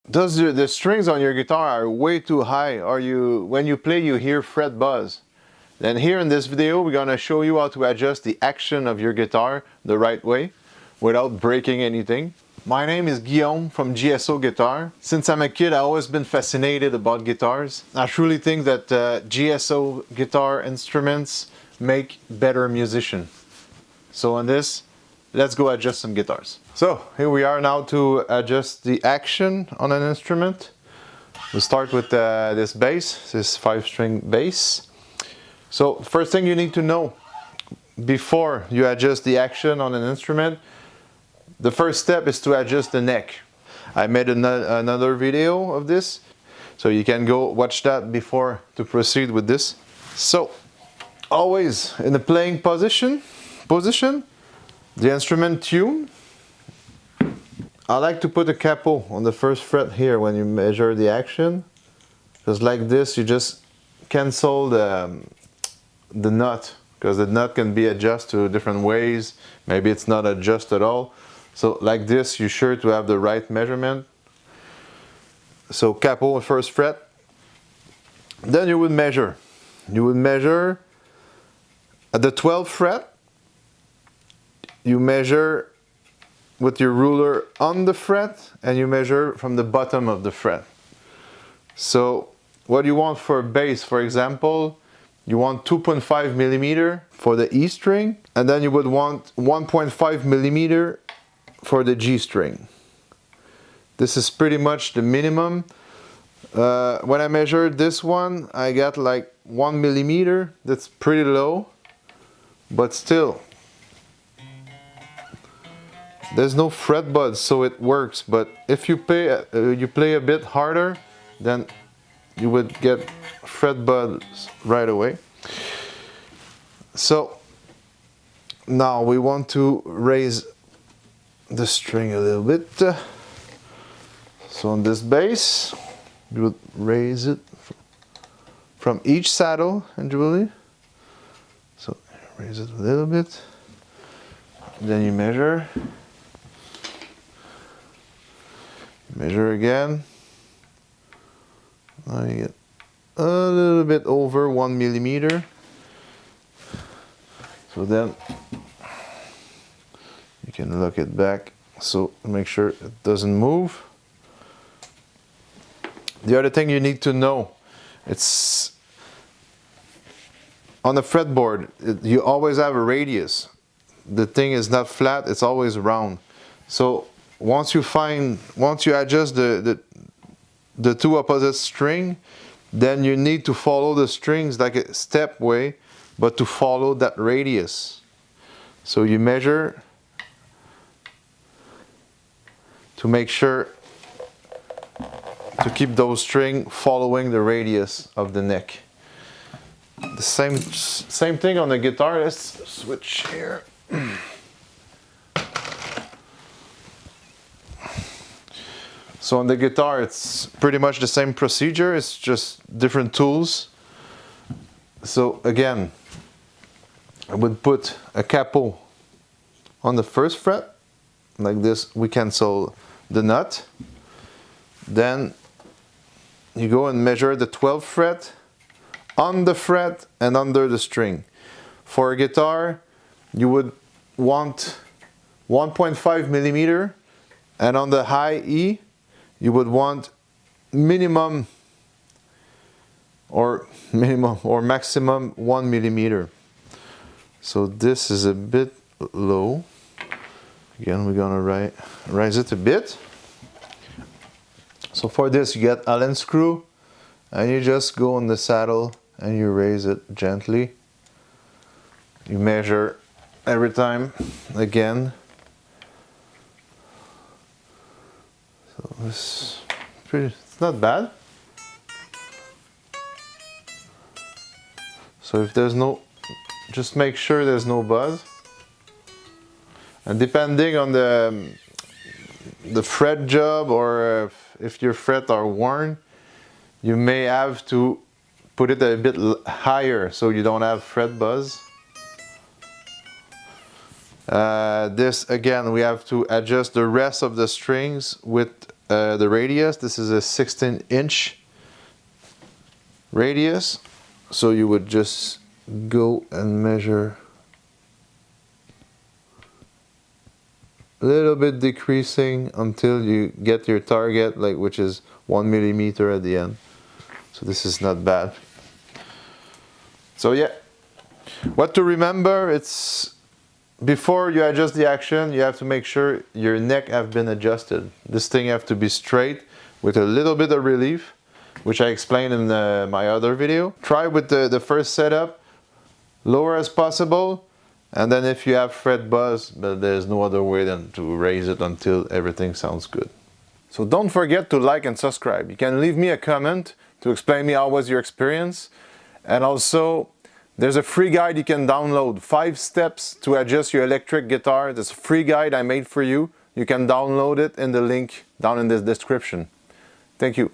the strings on your guitar are way too high, or when you play you hear fret buzz? Then here in this video we're gonna show you how to adjust the action of your guitar the right way without breaking anything. My name is Guillaume from GSO Guitars. Since I'm a kid, I've always been fascinated about guitars. I truly think that GSO guitar instruments make better musicians. So on this, let's go adjust some guitars. So here we are now to adjust the action on an instrument. We'll start with this bass, this 5-string bass. So first thing you need to know before you adjust the action on an instrument, the first step is to adjust the neck. I made another video of this, so you can go watch that before to proceed with this. So always in the playing position, the instrument tune. I like to put a capo on the first fret here when you measure the action, because like this you just cancel the nut, because the nut can be adjusted to different ways. Maybe it's not adjusted at all. So like this, you're sure to have the right measurement. So capo first fret. Then you would measure. You would measure at the 12th fret. You measure with your ruler on the fret, and you measure from the bottom of the fret. So what you want for bass, for example, you want 2.5 millimeter for the E string, and then you would want 1.5 millimeter for the G string. This is pretty much the minimum. When I measured this one, I got like 1 millimeter. That's pretty low, but still there's no fret buzz, so it works. But if you play a bit harder, then you would get fret buzz right away. So now we want to raise the string a little bit. So on this bass, you would raise it from each saddle individually. So raise it a little bit. Then you measure. Measure again. Now you get a little bit over 1 millimeter. So then you can look it back, so make sure it doesn't move. The other thing you need to know, it's on the fretboard, you always have a radius. The thing is not flat, it's always round. So once you adjust the two opposite string, then you need to follow the strings like a step way, but to follow that radius. So you measure to make sure to keep those strings following the radius of the neck. The same thing on the guitar. Let's switch here. So on the guitar, it's pretty much the same procedure. It's just different tools. So again, I would put a capo on the first fret. Like this, we cancel the nut. Then you go and measure the 12th fret on the fret and under the string. For a guitar, you would want 1.5 millimeter, and on the high E, you would want minimum or maximum 1 millimeter. So this is a bit low. Again, we're gonna raise it a bit. So for this, you get Allen screw, and you just go on the saddle and you raise it gently. You measure every time again. So it's not bad. So if there's just make sure there's no buzz. And depending on the fret job, or if your frets are worn, you may have to put it a bit higher so you don't have fret buzz. This again, we have to adjust the rest of the strings with the radius. This is a 16-inch radius, so you would just go and measure a little bit, decreasing until you get your target, like, which is 1 millimeter at the end. So this is not bad. So yeah, what to remember, it's before you adjust the action, you have to make sure your neck have been adjusted. This thing have to be straight with a little bit of relief, which I explained in my other video. Try with the first setup, lower as possible, and then if you have fret buzz, but there's no other way than to raise it until everything sounds good. So don't forget to like and subscribe. You can leave me a comment to explain me how was your experience, and also there's a free guide you can download, 5 steps to adjust your electric guitar. There's a free guide I made for you. You can download it in the link down in the description. Thank you.